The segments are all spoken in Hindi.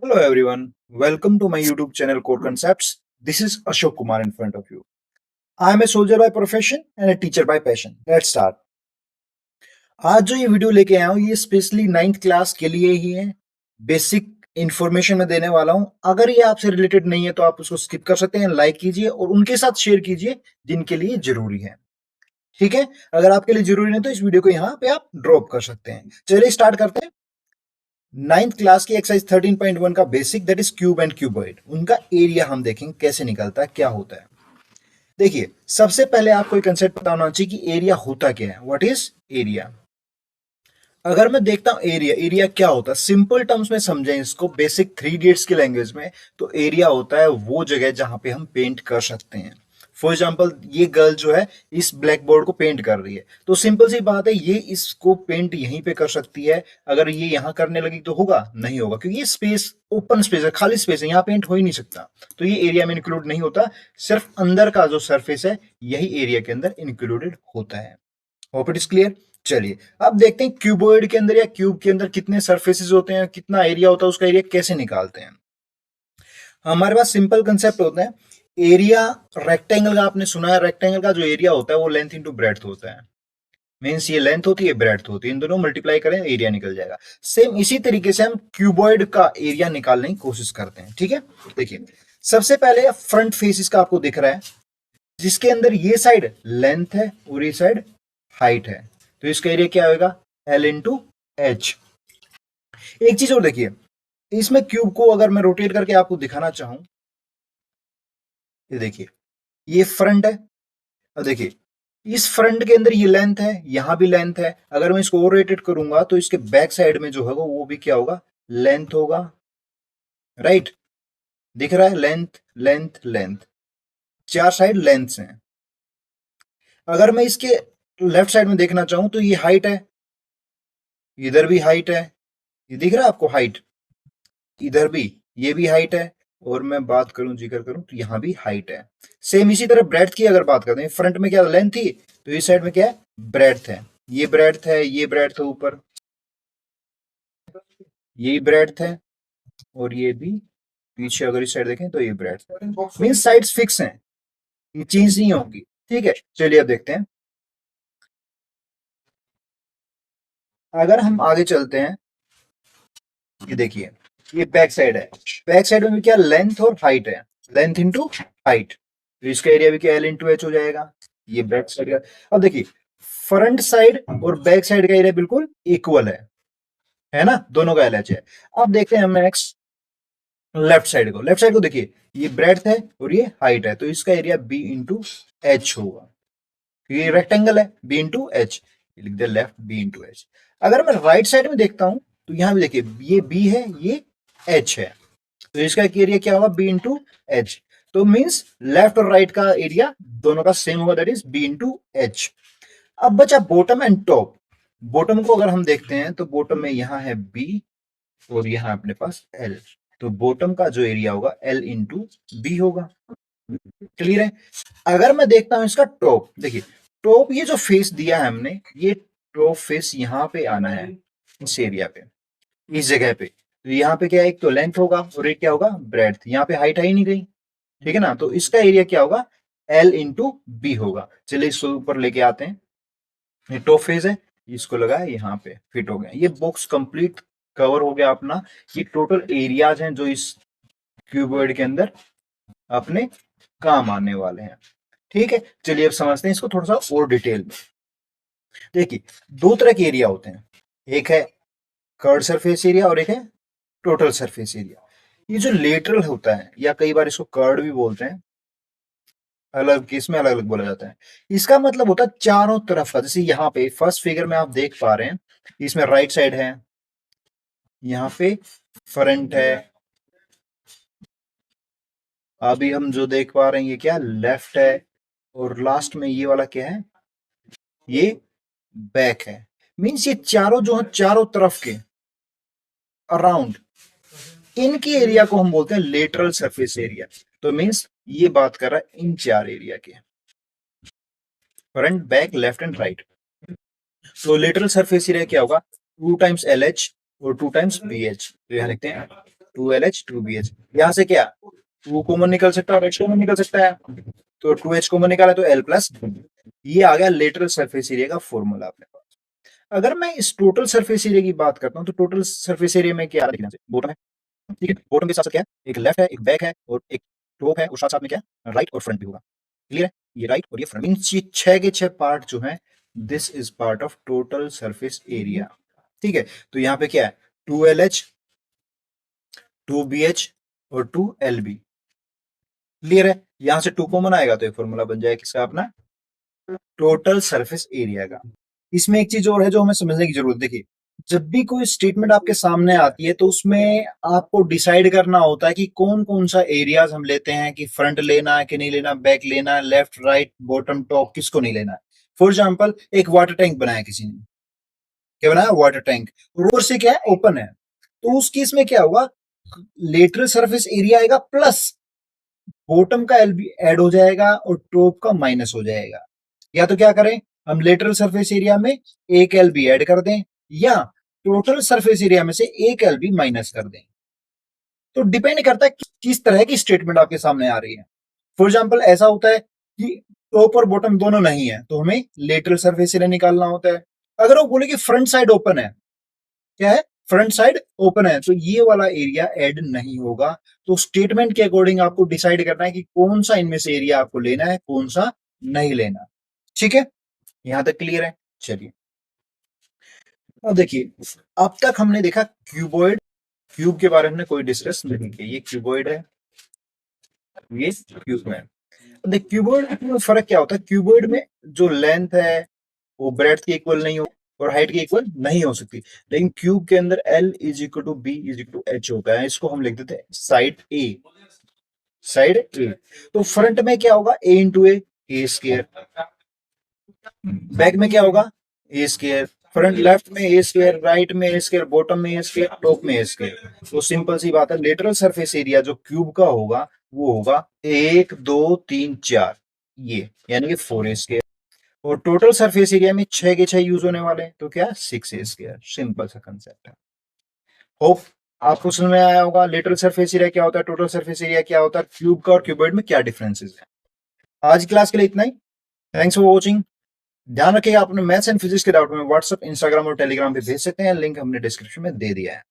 Hello everyone, welcome to my YouTube channel Code Concepts. This is Ashok Kumar in front of you. I am a soldier by profession and a teacher by passion. Let's start. आज जो ये वीडियो लेके आया हूँ ये स्पेशली 9th क्लास के लिए ही है। बेसिक इंफॉर्मेशन मैं देने वाला हूँ। अगर ये आपसे रिलेटेड नहीं है तो आप उसको स्किप कर सकते हैं, लाइक कीजिए और उनके साथ शेयर कीजिए जिनके लिए जरूरी है। ठीक है, अगर आपके लिए जरूरी नहीं तो इस वीडियो को यहाँ पे आप ड्रॉप कर सकते हैं। चलिए स्टार्ट करते हैं। 9th क्लास की एक्सरसाइज 13.1 का basic that is cube and cuboid, उनका एरिया हम देखेंगे कैसे निकलता है, क्या होता है। देखिए, सबसे पहले आपको एक कंसेप्ट पता होना चाहिए कि एरिया होता क्या है। What is area? अगर मैं देखता हूं एरिया, एरिया क्या होता है सिंपल टर्म्स में समझें इसको, बेसिक 3 इडियट्स की लैंग्वेज में, तो एरिया होता है वो जगह जहां पे हम पेंट कर सकते हैं। फॉर एग्जाम्पल, ये गर्ल जो है इस ब्लैक बोर्ड को पेंट कर रही है, तो सिंपल सी बात है ये इसको पेंट यहीं पे कर सकती है। अगर ये यहां करने लगी तो होगा नहीं होगा, क्योंकि ये स्पेस ओपन स्पेस है, खाली स्पेस है, यहाँ पेंट हो ही नहीं सकता, तो ये एरिया में इंक्लूड नहीं होता। सिर्फ अंदर का जो सरफेस है यही एरिया के अंदर इंक्लूडेड होता है। Hope it is clear. चलिए अब देखते हैं क्यूबॉइड के अंदर या क्यूब के अंदर कितने सरफेसेस होते हैं, कितना एरिया होता है, उसका एरिया कैसे निकालते हैं। हमारे पास सिंपल कंसेप्ट होता है एरिया। रेक्टेंगल का आपने सुना है, रेक्टेंगल का जो एरिया होता है वो लेंथ इंटू ब्रेड्थ होता है। मीन्स ये लेंथ होती है, ब्रेड्थ होती है, इन दोनों मल्टीप्लाई करें एरिया निकल जाएगा। सेम इसी तरीके से हम क्यूबॉइड का एरिया निकालने की कोशिश करते हैं। ठीक है, देखिए सबसे पहले फ्रंट फेस इसका आपको दिख रहा है, जिसके अंदर ये साइड लेंथ है और ये साइड हाइट है, तो इसका एरिया क्या होगा? L into H. एक चीज और देखिए, इसमें क्यूब को अगर मैं रोटेट करके आपको दिखाना चाहूं, ये देखिए ये फ्रंट है, और देखिए इस फ्रंट के अंदर ये लेंथ है, यहां भी लेंथ है। अगर मैं इसको और रोटेट करूंगा तो इसके बैक साइड में जो होगा वो भी क्या होगा? लेंथ होगा। राइट, दिख रहा है? लेंथ लेंथ लेंथ, चार साइड लेंथ्स हैं। अगर मैं इसके लेफ्ट साइड में देखना चाहूं तो ये हाइट है, इधर भी हाइट है, ये दिख रहा है आपको हाइट, इधर भी, ये भी हाइट है, और मैं बात करूं जिक्र करूं तो यहां भी हाइट है। सेम इसी तरह ब्रेड्थ की अगर बात करते हैं, फ्रंट में क्या लेंथ थी तो इस साइड में क्या है? ब्रेड्थ है। ये ब्रेड्थ है, ये ब्रेड्थ है ऊपर, ये ब्रेड्थ है, और ये भी पीछे अगर इस साइड देखें तो ये ब्रेड्थ। मीन साइड्स फिक्स हैं, ये चेंज नहीं होगी। ठीक है, चलिए अब देखते हैं। अगर हम आगे चलते हैं, ये देखिए ये बैक साइड है, बैक साइड में भी क्या लेंथ और हाइट है, लेंथ इंटू हाइट, तो इसका एरिया भी क्या एल इंटू एच हो जाएगा। ये बैक साइड का। अब देखिए फ्रंट साइड और बैक साइड का एरिया बिल्कुल इक्वल है ना, दोनों का एल एच है। अब देखते हैं नेक्स्ट लेफ्ट साइड को, लेफ्ट साइड को देखिए ये ब्रेड्थ है और ये हाइट है, तो इसका एरिया बी इंटू एच होगा, ये रेक्टेंगल है, बी इंटू एच, लिख दे लेफ्ट बी इंटू एच। अगर मैं राइट साइड में देखता हूं तो यहां भी देखिए ये बी है, ये एच है, तो इसका एरिया क्या होगा? B into H. तो मीन्स लेफ्ट और राइट का एरिया दोनों का सेम होगा, that is B into H. अब बचा बॉटम एंड टॉप। बॉटम को अगर हम देखते हैं तो बॉटम में यहां है बी और यहां अपने पास एल, तो बॉटम का जो एरिया होगा एल इंटू बी होगा। क्लियर है? अगर मैं देखता हूं इसका टॉप, देखिए टॉप ये जो फेस दिया है हमने, ये टॉप फेस यहाँ पे आना है, इस एरिया पे, इस जगह पे, तो यहाँ पे क्या है? एक तो लेंथ होगा और एक क्या होगा? ब्रेड्थ। यहाँ पे हाइट आ ही नहीं गई, ठीक है ना, तो इसका एरिया क्या होगा? एल इंटू बी होगा। चलिए इसको ऊपर लेके आते हैं, ये टॉप फेस है, इसको लगाया यहाँ पे, फिट हो गया, ये बॉक्स कंप्लीट कवर हो गया अपना। ये टोटल एरियाज हैं जो इस क्यूबॉइड के अंदर अपने काम आने वाले हैं। ठीक है, चलिए अब समझते हैं इसको थोड़ा सा और डिटेल में। देखिए दो तरह के एरिया होते हैं, एक है कर्ड सरफेस एरिया और एक है टोटल सरफेस एरिया। ये जो लेटरल होता है, या कई बार इसको कर्ड भी बोलते हैं, अलग केस में अलग अलग बोला जाता है, इसका मतलब होता है चारों तरफ का। जैसे यहाँ पे फर्स्ट फिगर में आप देख पा रहे हैं, इसमें राइट साइड है, यहाँ पे फ्रंट है, अभी हम जो देख पा रहे हैं ये क्या? लेफ्ट है, और लास्ट में ये वाला क्या है? ये बैक है। मीन्स ये चारों जो है, चारों तरफ के अराउंड, इनकी एरिया को हम बोलते हैं लेटरल सरफेस एरिया। तो मीन्स ये बात कर रहा है इन चार एरिया के, front back left and right. तो लेटरल सरफेस एरिया क्या होगा? 2 टाइम्स एल एच और 2 टाइम्स बी एच, तो यहां लिखते हैं 2LH 2BH, यहाँ से क्या 2 कॉमन निकल सकता है और H कॉमन निकल सकता है, तो 2H कॉमन निकाला तो L प्लस, ये आ गया लेटरल सरफेस एरिया का फॉर्मूला अपने पास। अगर मैं इस टोटल सरफेस एरिया की बात करता हूँ तो टोटल सरफेस एरिया में क्या है, बॉटम है, ठीक है, बॉटम के साथ साथ क्या है, एक लेफ्ट है, एक बैक है और एक टॉप है, और साथ साथ में क्या राइट और फ्रंट भी होगा। क्लियर है, ये राइट और ये फ्रंट, इन छह के छह पार्ट जो है, this is part of total surface area. ठीक है, तो यहाँ पे क्या है 2LH 2BH और 2LB। क्लियर है, यहां से 2 कॉमन आएगा तो एक फॉर्मूला बन जाएगा किसका, अपना टोटल सरफेस एरिया का। इसमें एक चीज और है जो हमें समझने की जरूरत, देखिए जब भी कोई स्टेटमेंट आपके सामने आती है तो उसमें आपको डिसाइड करना होता है कि कौन कौन सा एरियाज हम लेते हैं, कि फ्रंट लेना है कि नहीं लेना, बैक लेना है, लेफ्ट राइट बॉटम टॉप, किसको नहीं लेना है। फॉर एग्जाम्पल एक वाटर टैंक बनाया किसी ने, क्या बनाया वाटर टैंक, रोड से क्या है ओपन है, तो उस केस में क्या होगा, लेटरल सरफेस एरिया आएगा प्लस बॉटम का एल भी ऐड हो जाएगा और टॉप का माइनस हो जाएगा। या तो क्या करें, हम लेटरल सरफेस एरिया में एक एल बी ऐड कर दें या टोटल सरफेस एरिया में से एक एल बी माइनस कर दें। तो डिपेंड करता है किस तरह की स्टेटमेंट आपके सामने आ रही है। फॉर एग्जाम्पल ऐसा होता है कि टॉप और बॉटम दोनों नहीं है तो हमें लेटरल सरफेस एरिया निकालना होता है। अगर वो बोले कि फ्रंट साइड ओपन है, क्या है फ्रंट साइड ओपन है, तो ये वाला एरिया ऐड नहीं होगा। तो स्टेटमेंट के अकॉर्डिंग आपको डिसाइड करना है कि कौन सा इनमें से एरिया आपको लेना है, कौन सा नहीं लेना। ठीक है, यहां तक क्लियर है। चलिए अब देखिए, अब तक हमने देखा क्यूबॉइड, क्यूब के बारे में कोई डिस्कस नहीं किया, ये क्यूबॉइड है, ये क्यूब है। देख क्यूबॉइड में फर्क क्या होता है, क्यूबॉइड में जो लेंथ है वो ब्रेड्थ के इक्वल नहीं हो और हाइट के इक्वल नहीं हो सकती, लेकिन क्यूब के अंदर L is equal to B is equal to H होता है। इसको हम लिख देते हैं साइड ए, साइड ए। तो फ्रंट में क्या होगा ए इंटू ए स्क्र, बैक में क्या होगा ए स्क्र, फ्रंट लेफ्ट में ए स्क्र, राइट में ए स्क्र, बॉटम में ए स्क्र, टॉप में ए स्क्र। तो सिंपल सी बात है, लेटरल सरफेस एरिया जो क्यूब का होगा वो होगा 1 2 3 4, ये यानी कि 4 स्क्र। और टोटल सरफेस एरिया में 6 के 6 यूज होने वाले हैं, तो क्या 6 स्क्र। सिंपल सा कंसेप्ट है। होप आपको समझ में आया होगा लेटरल सरफेस एरिया क्या होता है, टोटल सरफेस एरिया क्या होता है, क्यूब का और क्यूबॉइड में क्या डिफरेंसेस है। आज की क्लास के लिए इतना ही। Thanks for watching. ध्यान रखिएगा, अपने मैथ्स एंड फिजिक्स के डाउट में व्हाट्सएप, इंस्टाग्राम और टेलीग्राम पे भेज सकते हैं, लिंक हमने डिस्क्रिप्शन में दे दिया है।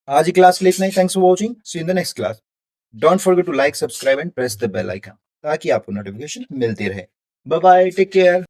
आज की क्लास के लिए इतना ही। Thanks for watching, see in the next class. Don't forget to like, subscribe and press the bell icon ताकि आपको नोटिफिकेशन मिलती रहे। Bye bye, take care.